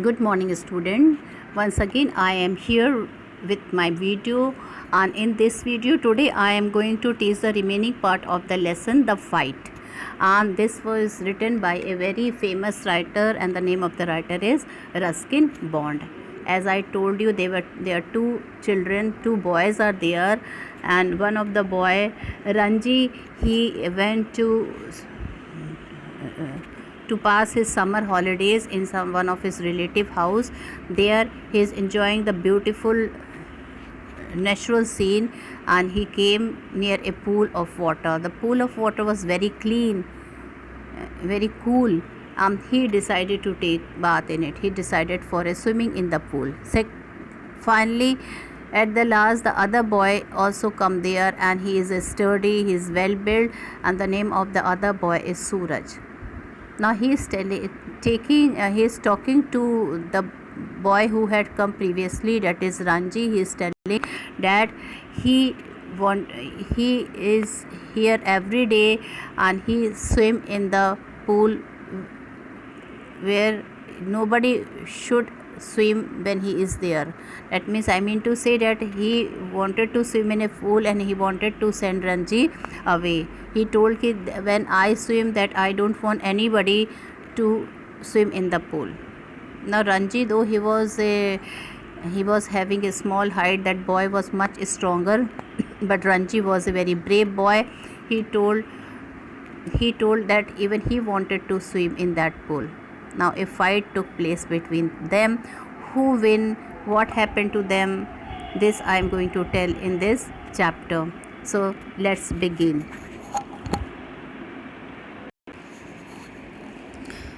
Good morning, student. Once again I am here with my video, and in this video today I am going to teach the remaining part of the lesson, The Fight. And this was written by a very famous writer, and the name of the writer is Ruskin Bond. As I told you, there are two children, two boys are there, and one of the boy, Ranji, he went to pass his summer holidays in one of his relative house. There he is enjoying the beautiful natural scene, and he came near a pool of water. The pool of water was very clean, very cool. He decided to take bath in it. He decided for a swimming in the pool. Finally, at the last, the other boy also come there, and he is sturdy, he is well built, and the name of the other boy is Suraj. Now he is talking to the boy who had come previously, that is Ranji. He is telling that he is here every day, and he swim in the pool where nobody should swim when he is there. That means, I mean to say that he wanted to swim in a pool, and he wanted to send Ranji away. He told that when I swim, that I don't want anybody to swim in the pool. Now Ranji, though he was having a small height, that boy was much stronger, but Ranji was a very brave boy. He told that even he wanted to swim in that pool. Now a fight took place between them. Who win? What happened to them? This I am going to tell in this chapter. So let's begin.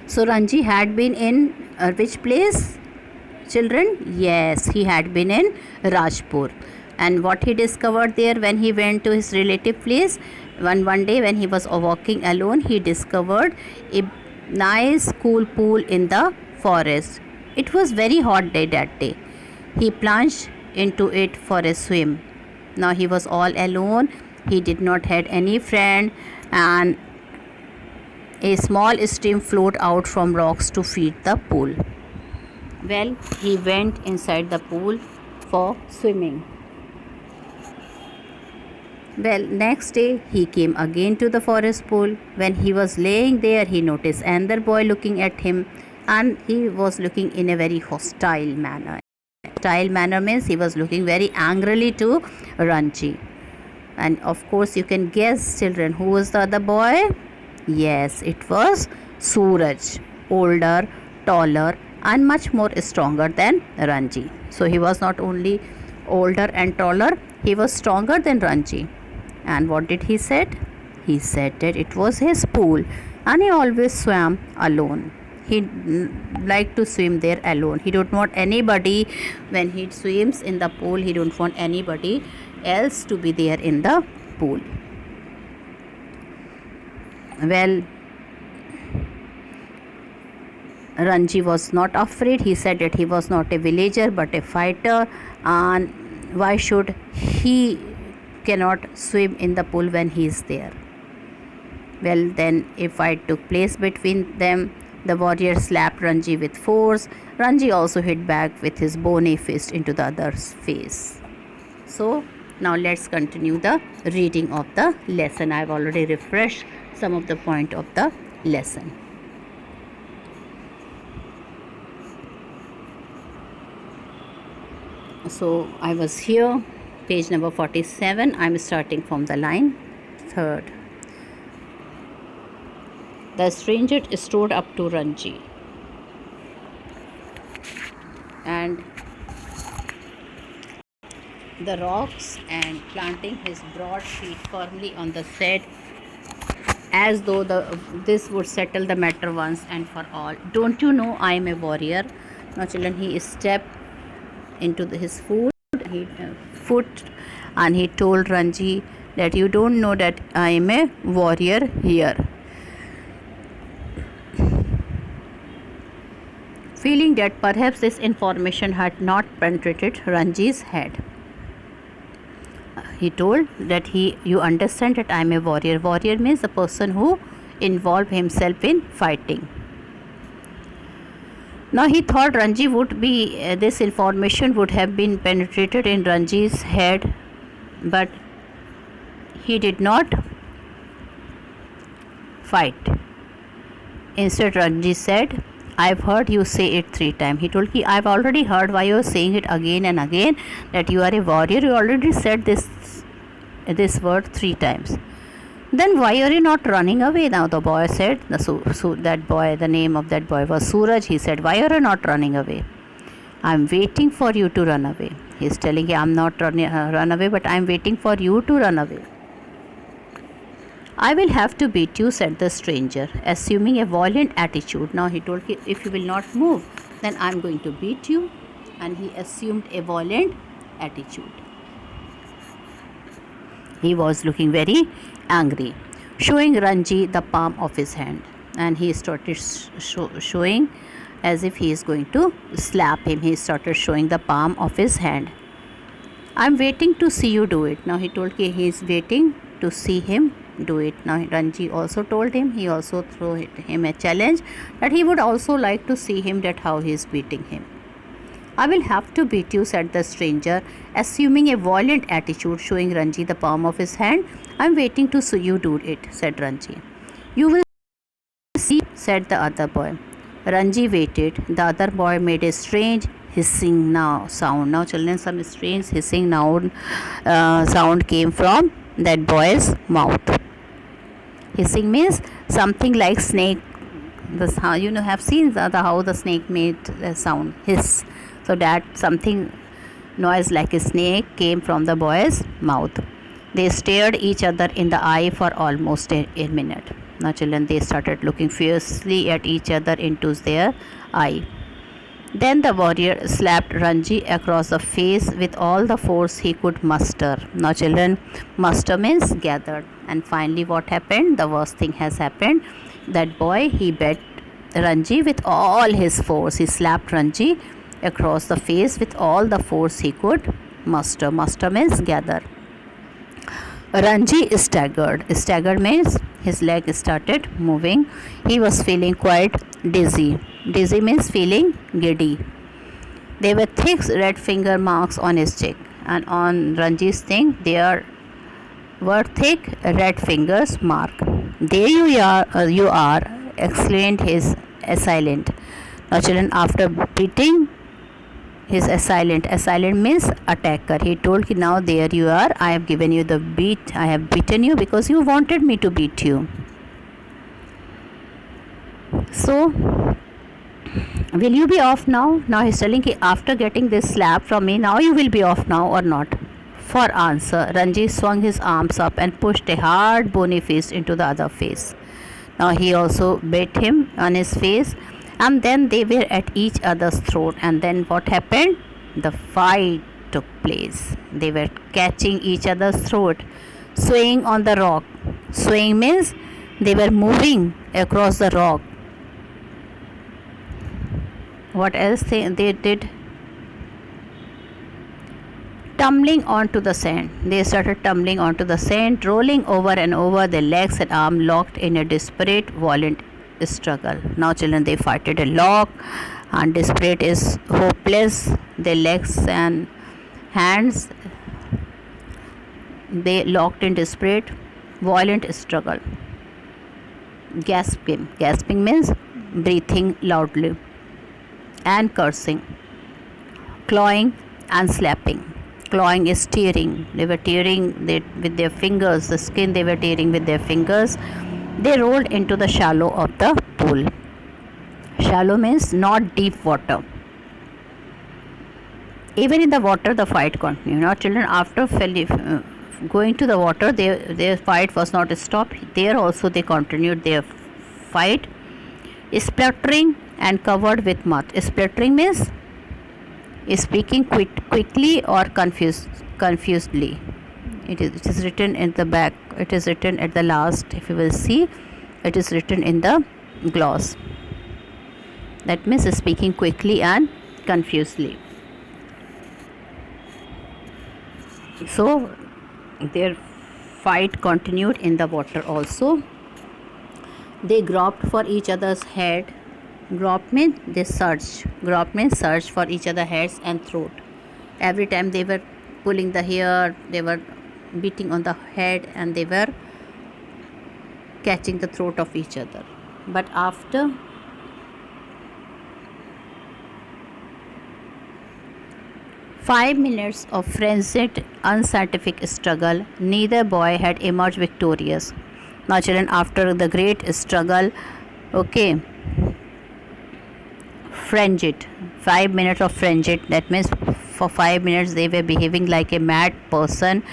So Ranji had been in which place, children? Yes, he had been in Rajpur. And what he discovered there when he went to his relative place? One day when he was walking alone, he discovered a nice cool pool in the forest. It was very hot day that day. He plunged into it for a swim. Now he was all alone. He did not had any friend, and a small stream flowed out from rocks to feed the pool. Well, he went inside the pool for swimming. Well, next day he came again to the forest pool. When he was laying there, he noticed another boy looking at him, and he was looking in a very hostile manner. Hostile manner means he was looking very angrily to Ranji. And of course, you can guess, children, who was the other boy? Yes, it was Suraj, older, taller, and much more stronger than Ranji. So he was not only older and taller, he was stronger than Ranji. And what did he said? He said that it was his pool, and he always swam alone. He liked to swim there alone. He don't want anybody when he swims in the pool. He don't want anybody else to be there in the pool. Well, Ranji was not afraid. He said that he was not a villager but a fighter, and why should he cannot swim in the pool when he is there? Well, then a fight took place between them. The warrior slapped Ranji with force. Ranji also hit back with his bony fist into the other's face. So now let's continue the reading of the lesson. I have already refreshed some of the point of the lesson. So I was here, page number 47. I am starting from the line 3rd. The stranger strode up to Ranji, and the rocks, and planting his broad feet firmly on the sand, as though this would settle the matter once and for all. Don't you know I am a warrior? Now children, he stepped into his foot, and he told Ranji that you don't know that I am a warrior here. Feeling that perhaps this information had not penetrated Ranji's head, he told that you understand that I am a warrior. Warrior means the person who involve himself in fighting. Now he thought Ranji would be, this information would have been penetrated in Ranji's head, but he did not fight. Instead, Ranji said, I've heard you say it 3 times. He told me, I've already heard why you're saying it again and again, that you are a warrior. You already said this word 3 times. Then why are you not running away? Now the boy said, that boy, the name of that boy was Suraj. He said, why are you not running away? I'm waiting for you to run away. He's telling you, I'm not run away, but I'm waiting for you to run away. I will have to beat you, said the stranger, assuming a violent attitude. Now he told him, if you will not move, then I'm going to beat you. And he assumed a violent attitude. He was looking very angry, showing Ranji the palm of his hand. And he started showing as if he is going to slap him. He started showing the palm of his hand. I'm waiting to see you do it. Now he told him he is waiting to see him do it. Now Ranji also told him, he also threw him a challenge that he would also like to see him, that how he is beating him. I will have to beat you, said the stranger, assuming a violent attitude, showing Ranji the palm of his hand. I'm waiting to see you do it, said Ranji. You will see, said the other boy. Ranji waited. The other boy made a strange hissing sound. Now children, some strange hissing sound came from that boy's mouth. Hissing means something like snake. This how have seen how the snake made a sound, hiss. So that something noise like a snake came from the boy's mouth. They stared each other in the eye for almost a minute. Now children, they started looking fiercely at each other into their eye. Then the warrior slapped Ranji across the face with all the force he could muster. Now children, muster means gathered. And finally what happened? The worst thing has happened. That boy, he beat Ranji with all his force. He slapped Ranji across the face with all the force he could muster. Muster means gather. Ranji staggered. Staggered means his leg started moving. He was feeling quite dizzy. Dizzy means feeling giddy. There were thick red finger marks on his cheek, and on Ranji's thing there were thick red fingers mark. There you are, exclaimed his assailant. Now children, after beating his assailant means attacker, he told, now there you are, I have given you the beat, I have beaten you because you wanted me to beat you. So will you be off now? Now he's telling, after getting this slap from me, now you will be off now or not? For answer, Ranji swung his arms up and pushed a hard bony fist into the other face. Now he also beat him on his face, and then they were at each other's throat. And then what happened? The fight took place. They were catching each other's throat, swaying on the rock. Swaying means they were moving across the rock. What else they did? Tumbling onto the sand. They started tumbling onto the sand, rolling over and over, their legs and arms locked in a desperate, violent struggle. Now children, they fighted a lock, and desperate is hopeless. Their legs and hands, they locked in desperate, violent struggle. Gasping means breathing loudly, and cursing. Clawing and slapping. Clawing is tearing. They were tearing with their fingers, the skin they were tearing with their fingers. They rolled into the shallow of the pool. Shallow means not deep water. Even in the water, the fight continued. Now children, after going to the water, their fight was not stopped. There also they continued their fight, spluttering and covered with mud. Spluttering means speaking quickly or confusedly. It is written in the back. It is written at the last. If you will see, it is written in the gloss. That means speaking quickly and confusedly. So their fight continued in the water also. They groped for each other's head, Grop means they search. Grop means search for each other heads and throat. Every time they were pulling the hair, they were beating on the head, and they were catching the throat of each other. But after 5 minutes of frenzied, unscientific struggle, neither boy had emerged victorious. Now, children, after the great struggle, okay, frenzied, 5 minutes of frenzied, that means for 5 minutes they were behaving like a mad person.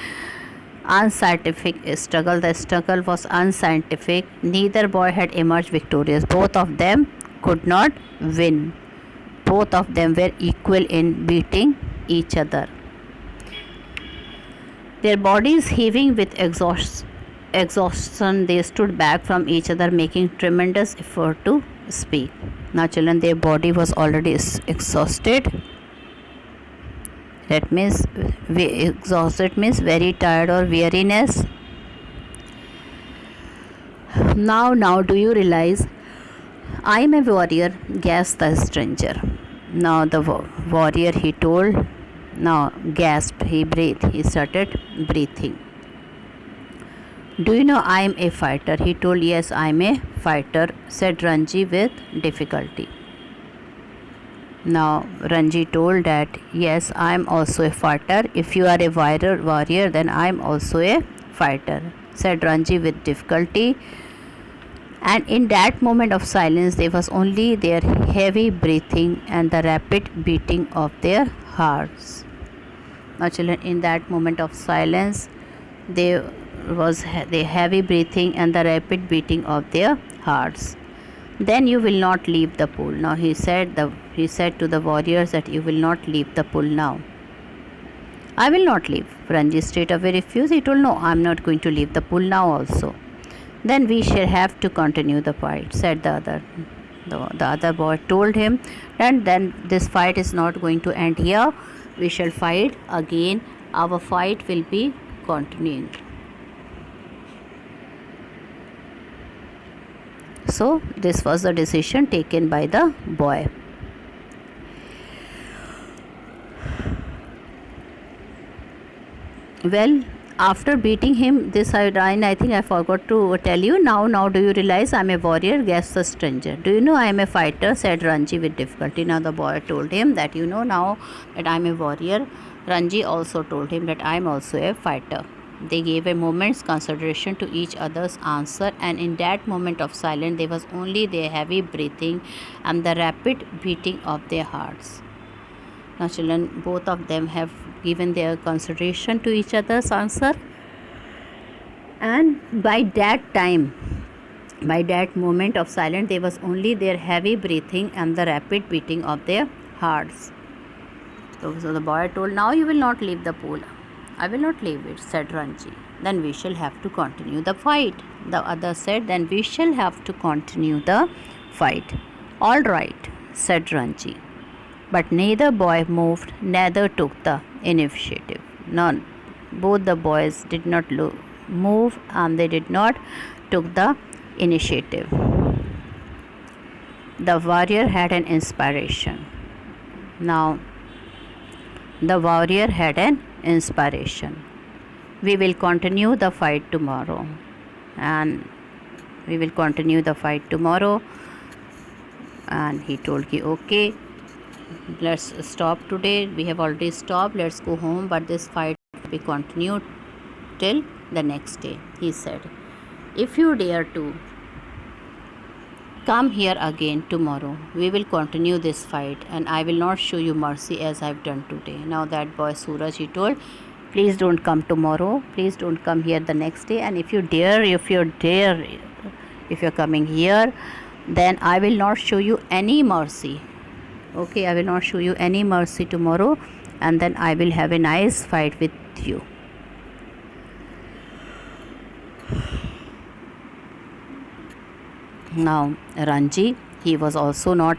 Unscientific struggle, the struggle was unscientific. Neither boy had emerged victorious. Both of them could not win. Both of them were equal in beating each other. Their bodies heaving with exhaustion, they stood back from each other, making tremendous effort to speak. Now, children, their body was already exhausted. That means exhausted means very tired or weariness. Now, do you realize I am a warrior? Gasped the stranger. Now the warrior, he told. Now gasped, he breathed. He started breathing. Do you know I am a fighter? He told. Yes, I am a fighter, said Ranji with difficulty. Now Ranji told that yes, I am also a fighter. If you are a warrior, then I am also a fighter, said Ranji with difficulty. And in that moment of silence, there was only their heavy breathing and the rapid beating of their hearts. Now, children, in that moment of silence, there was the heavy breathing and the rapid beating of their hearts. Then you will not leave the pool. Now he said to the warriors that you will not leave the pool now. I will not leave. Ranji straight away refused. He told, no, I am not going to leave the pool now also. Then we shall have to continue the fight, said the other. The other boy told him, and then this fight is not going to end here. We shall fight again. Our fight will be continuing. So this was the decision taken by the boy. Well, after beating him this line, I think I forgot to tell you. Now do you realize I am a warrior? Gasped the stranger. Do you know I am a fighter? Said Ranji with difficulty. Now the boy told him that you know now that I am a warrior. Ranji also told him that I am also a fighter. They gave a moment's consideration to each other's answer, and in that moment of silence there was only their heavy breathing and the rapid beating of their hearts. Now, children, both of them have given their consideration to each other's answer, and by that moment of silence, there was only their heavy breathing and the rapid beating of their hearts. So the boy told, now you will not leave the pool. I will not leave it, said Ranji. Then we shall have to continue the fight. The other said, then we shall have to continue the fight. All right, said Ranji. But neither boy moved, neither took the initiative. None. Both the boys did not move, and they did not took the initiative. The warrior had an inspiration. Now, the warrior had an inspiration. We will continue the fight tomorrow. And we will continue the fight tomorrow. And he told me, okay, let's stop today. We have already stopped. Let's go home. But this fight will be continued till the next day. He said, if you dare to come here again tomorrow, we will continue this fight, and I will not show you mercy as I have done today. Now that boy Suraj, he told, please don't come tomorrow. Please don't come here the next day. And if you're coming here, then I will not show you any mercy. Okay, I will not show you any mercy tomorrow, and then I will have a nice fight with you. Now Ranji, he was also not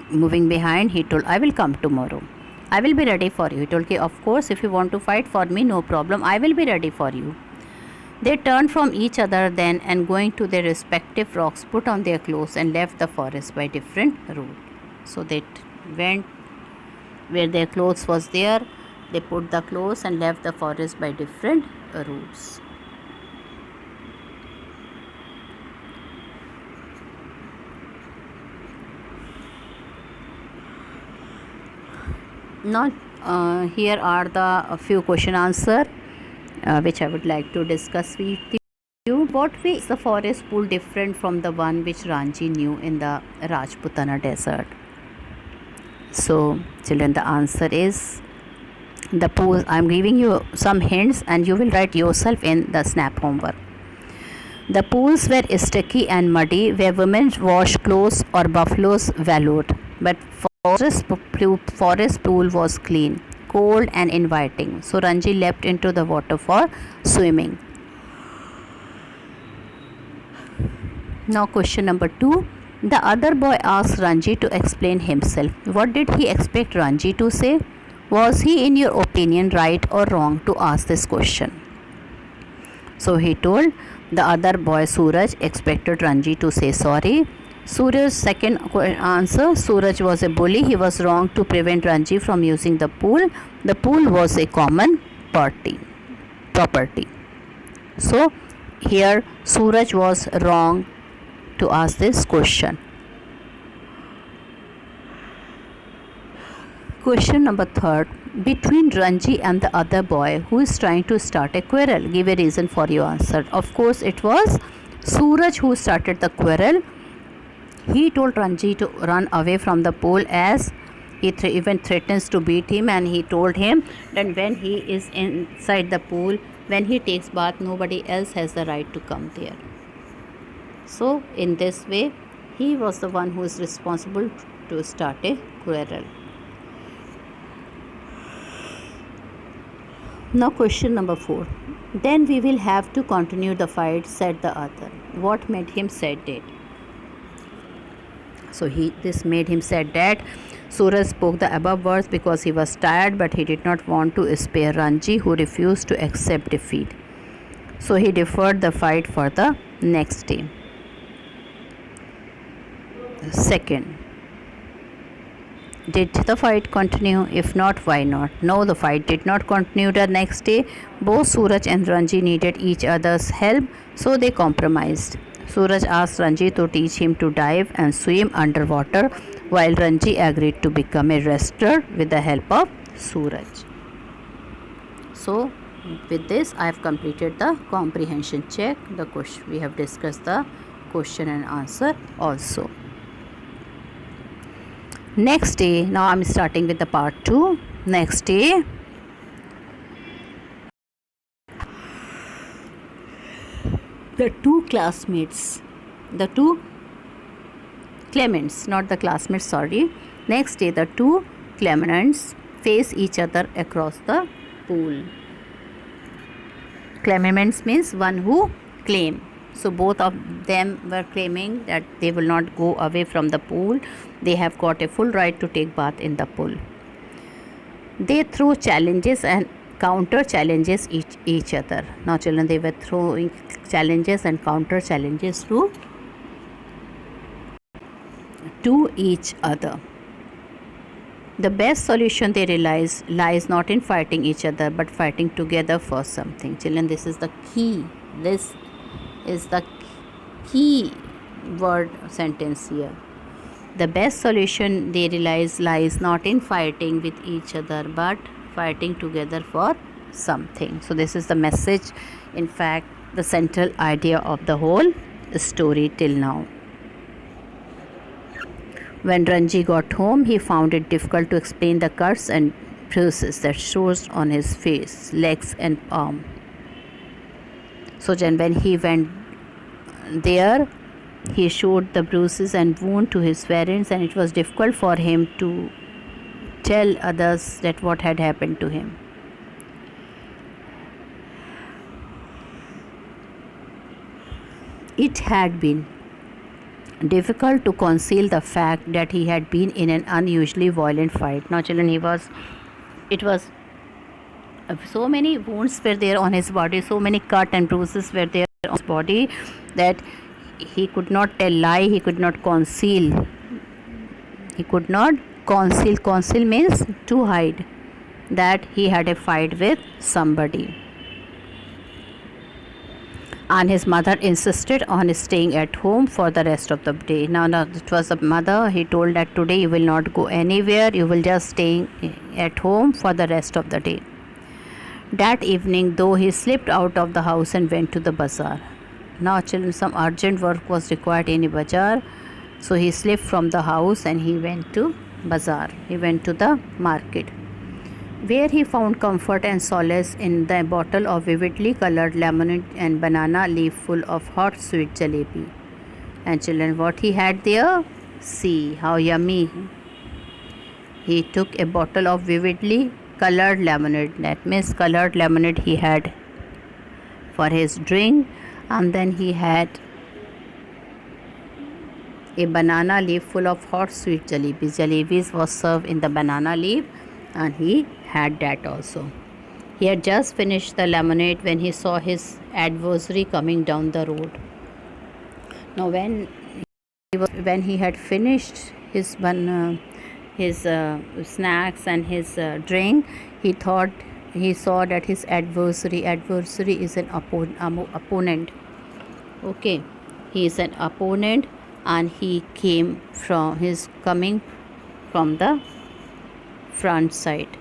moving behind. He told, I will come tomorrow. I will be ready for you. He told, of course, if you want to fight for me, no problem. I will be ready for you. They turned from each other then, and going to their respective rocks, put on their clothes and left the forest by different route. So they went where their clothes was there. They put the clothes and left the forest by different routes. Now here are the few question answer which I would like to discuss with you. What way is the forest pool different from the one which Ranji knew in the Rajputana desert? So children, the answer is the pool. I am giving you some hints and you will write yourself in the snap homework. The pools were sticky and muddy where women washed clothes or buffaloes wallowed, but forest pool was clean, cold and inviting. So Ranji leapt into the water for swimming. Now question number 2. The other boy asked Ranji to explain himself. What did he expect Ranji to say? Was he, in your opinion, right or wrong to ask this question? So he told the other boy Suraj expected Ranji to say sorry. Suraj's second answer, Suraj was a bully. He was wrong to prevent Ranji from using the pool. The pool was a common property. So here Suraj was wrong to ask this question. Question number 3. Between Ranji and the other boy, who is trying to start a quarrel? Give a reason for your answer. Of course, it was Suraj who started the quarrel. He told Ranji to run away from the pool as he even threatens to beat him, and he told him that when he is inside the pool, when he takes bath, nobody else has the right to come there. So in this way, he was the one who is responsible to start a quarrel. Now question number 4. Then we will have to continue the fight, said the other. What made him said that? So this made him said that Suraj spoke the above words because he was tired, but he did not want to spare Ranji, who refused to accept defeat. So he deferred the fight for the next day. Second, did the fight continue? If not, why not? No, the fight did not continue the next day. Both Suraj and Ranji needed each other's help, so they compromised. Suraj asked Ranji to teach him to dive and swim underwater, while Ranji agreed to become a wrestler with the help of Suraj. So with this, I have completed the comprehension check. The question we have discussed the question and answer also. Next day, now I'm starting with the part 2. Next day, the two Clements, not the classmates, sorry. Next day, the two Clements face each other across the pool. Clements means one who claim. So both of them were claiming that they will not go away from the pool. They have got a full right to take bath in the pool. They threw challenges and counter challenges each other. Now children, they were throwing challenges and counter challenges to each other. The best solution they realize lies not in fighting each other but fighting together for something. Children, this is the key. This is the key word sentence here. The best solution they realize lies not in fighting with each other but fighting together for something. So this is the message, in fact, the central idea of the whole story till now. When Ranji got home, he found it difficult to explain the cuts and bruises that showed on his face, legs and arm. So then when he went there, he showed the bruises and wound to his parents, and it was difficult for him to tell others that what had happened to him. It had been difficult to conceal the fact that he had been in an unusually violent fight. Now children, it was So many wounds were there on his body, so many cut and bruises were there on his body, that he could not tell lie, he could not conceal. He could not conceal. Conceal means to hide that he had a fight with somebody. And his mother insisted on staying at home for the rest of the day. Now it was the mother. He told that today you will not go anywhere, you will just stay at home for the rest of the day. That evening, though, he slipped out of the house and went to the bazaar. Now, children, some urgent work was required in a bazaar, so he slipped from the house and he went to bazaar. He went to the market, where he found comfort and solace in the bottle of vividly colored lemonade and banana leaf full of hot sweet jalebi. And children, what he had there? See how yummy. He took a bottle of vividly colored lemonade, that means colored lemonade he had for his drink, and then he had a banana leaf full of hot sweet jalebis. Jalebis was served in the banana leaf, and he had that also. He had just finished the lemonade when he saw his adversary coming down the road. Now when he had finished his snacks and his drink, he saw that his adversary is an opponent. Okay, he is an opponent, and he coming from the front side.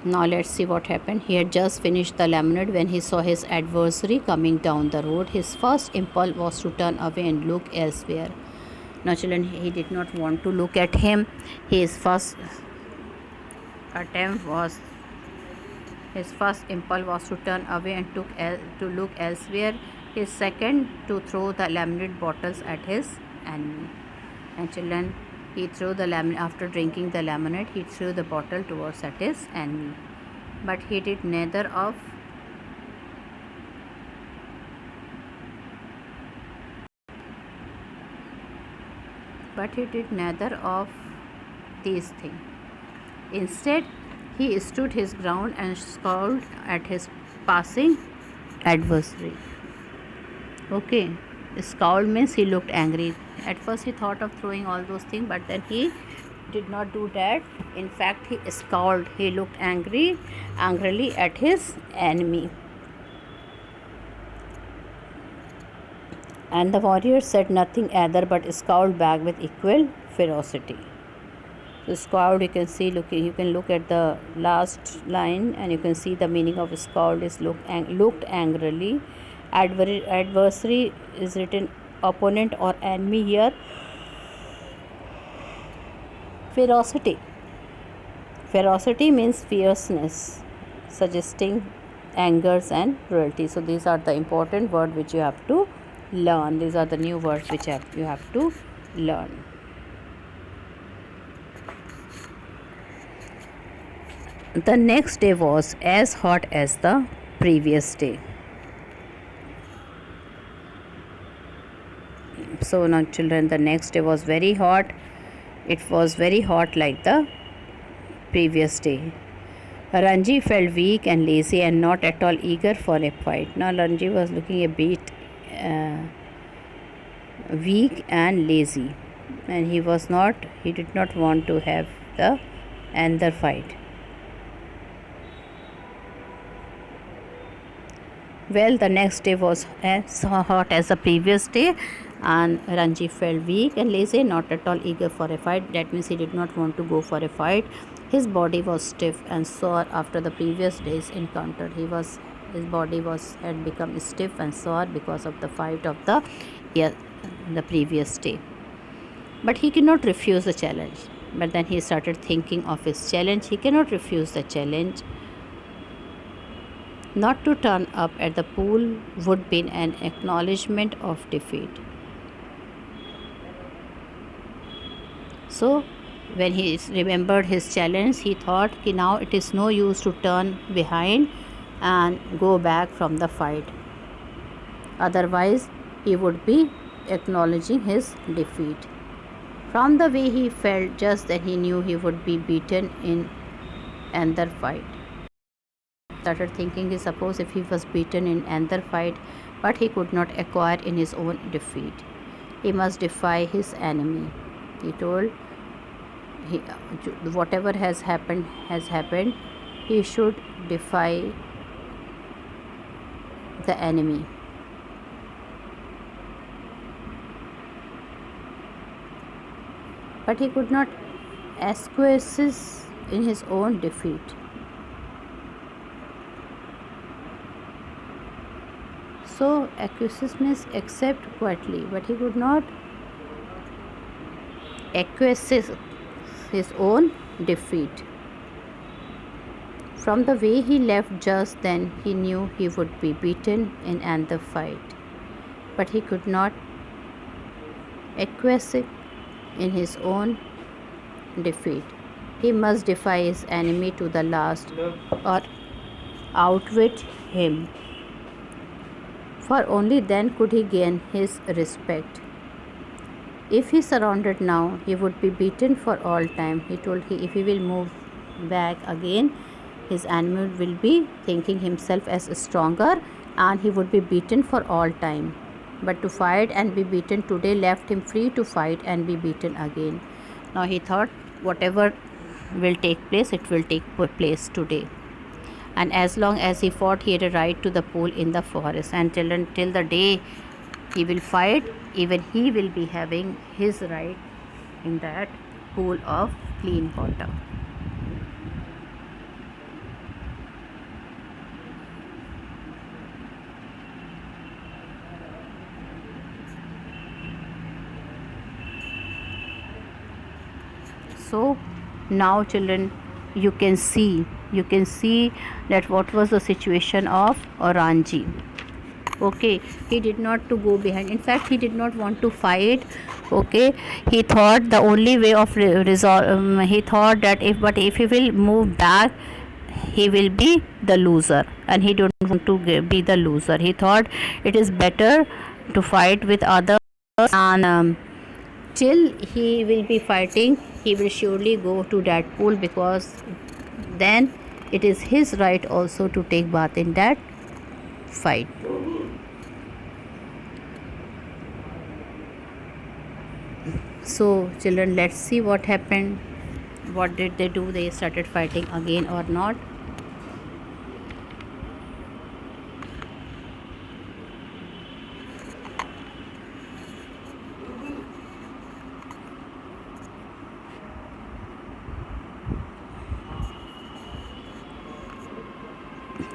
Now let's see what happened. He had just finished the lemonade when he saw his adversary coming down the road. His first impulse was to turn away and look elsewhere. Now children, he did not want to look at him. His first impulse was to turn away and to look elsewhere. His second, to throw the lemonade bottles at his enemy. And children, he threw the lemonade. After drinking the lemonade, he threw the bottle towards at his enemy. But he did neither of these things. Instead, he stood his ground and scowled at his passing adversary. Okay, scowled means he looked angry. At first he thought of throwing all those things, but then he did not do that. In fact, he scowled. He looked angrily at his enemy. And the warrior said nothing either, but scowled back with equal ferocity. So scowled, you can look at the last line, and you can see the meaning of scowled is looked angrily. Adversary is written opponent or enemy here. Ferocity means fierceness, suggesting angers and cruelty. So these are the important words which you have to learn. These are the new words which you have to learn. The next day was as hot as the previous day. So now children, the next day was very hot. It was very hot like the previous day. Ranji felt weak and lazy and not at all eager for a fight. Now Ranji was looking a bit weak and lazy, and he did not want to have another fight. Well, the next day was as hot as the previous day, and Ranji felt weak and lazy, not at all eager for a fight. That means he did not want to go for a fight. His body was stiff and sore after the previous day's encounter. His body had become stiff and sore because of the fight of the previous day. But he cannot refuse the challenge. But then he started thinking of his challenge. He cannot refuse the challenge. Not to turn up at the pool would be an acknowledgement of defeat. So, when he remembered his challenge, he thought now it is no use to turn behind and go back from the fight. Otherwise, he would be acknowledging his defeat. From the way he felt, just then he knew he would be beaten in another fight. Started thinking, suppose if he was beaten in another fight, but he could not acquire in his own defeat. He must defy his enemy. He told, he, whatever has happened. He should defy the enemy. But he could not acquiesce in his own defeat. So acquiesce means accept quietly, but he could not acquiesce his own defeat. From the way he left just then, he knew he would be beaten in another fight, but he could not acquiesce in his own defeat. He must defy his enemy to the last or outwit him, for only then could he gain his respect. If he surrendered now, he would be beaten for all time. He told if he will move back again, his enemy will be thinking himself as stronger and he would be beaten for all time. But to fight and be beaten today left him free to fight and be beaten again. Now he thought, whatever will take place, it will take place today. And as long as he fought, he had a right to the pool in the forest. And till the day he will fight, even he will be having his right in that pool of clean water. So now children, you can see that what was the situation of Ranji. Okay, he did not to go behind. In fact, he did not want to fight. Okay, he thought the only way of resolve. He thought that if he will move back, he will be the loser, and he don't want to be the loser. He thought it is better to fight with others, and till he will be fighting, he will surely go to that pool, because then it is his right also to take bath in that fight. So children, let's see what happened. What did they do? They started fighting again or not?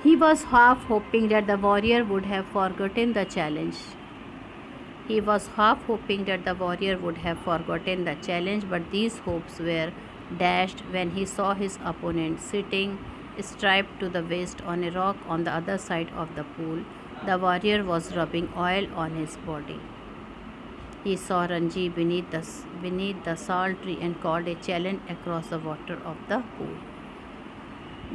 He was half hoping that the warrior would have forgotten the challenge. He was half hoping that the warrior would have forgotten the challenge, but these hopes were dashed when he saw his opponent sitting strapped to the waist on a rock on the other side of the pool. The warrior was rubbing oil on his body. He saw Ranji beneath the salt tree and called a challenge across the water of the pool.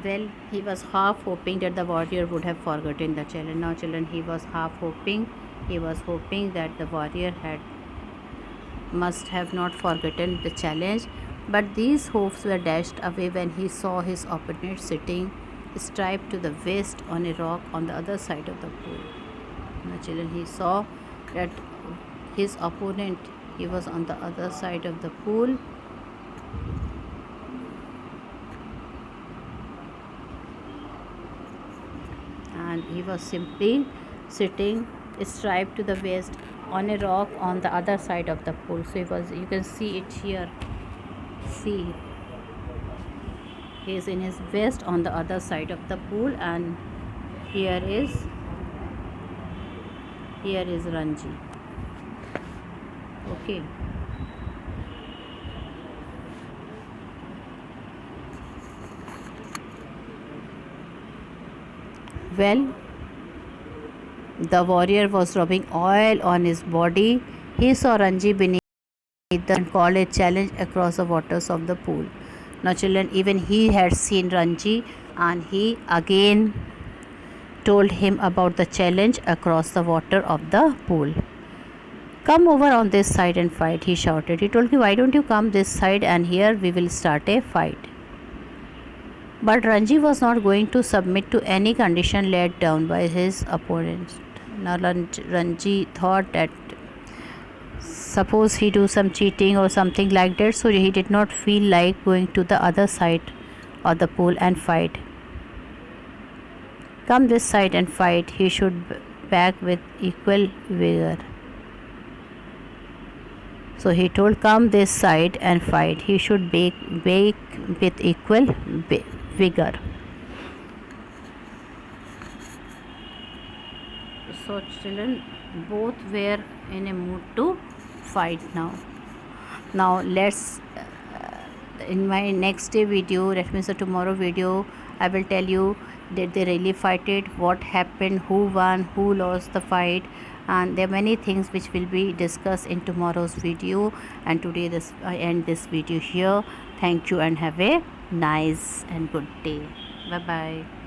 Well, he was half hoping that the warrior would have forgotten the challenge. Now children, he was half hoping. He was hoping that the warrior must have not forgotten the challenge, but these hopes were dashed away when he saw his opponent sitting strapped to the waist on a rock on the other side of the pool. Now children, he saw that his opponent, he was on the other side of the pool, and he was simply sitting strapped to the waist on a rock on the other side of the pool. So you can see it here. See, he is in his vest on the other side of the pool, and here is Ranji. Okay. Well, the warrior was rubbing oil on his body. He saw Ranji beneath and called a challenge across the waters of the pool. Now children, even he had seen Ranji, and he again told him about the challenge across the water of the pool. Come over on this side and fight, he shouted. He told me, why don't you come this side, and here we will start a fight. But Ranji was not going to submit to any condition laid down by his opponents. Now Ranji thought that suppose he do some cheating or something like that, so he did not feel like going to the other side of the pool and fight. Come this side and fight, he should back with equal vigor. So he told, come this side and fight, he should bake with equal vigor. So children, both were in a mood to fight now. Now let's in my next day video, that means the tomorrow video, I will tell you did they really fight it, what happened, who won, who lost the fight, and there are many things which will be discussed in tomorrow's video. And today I end this video here. Thank you and have a nice and good day. Bye bye.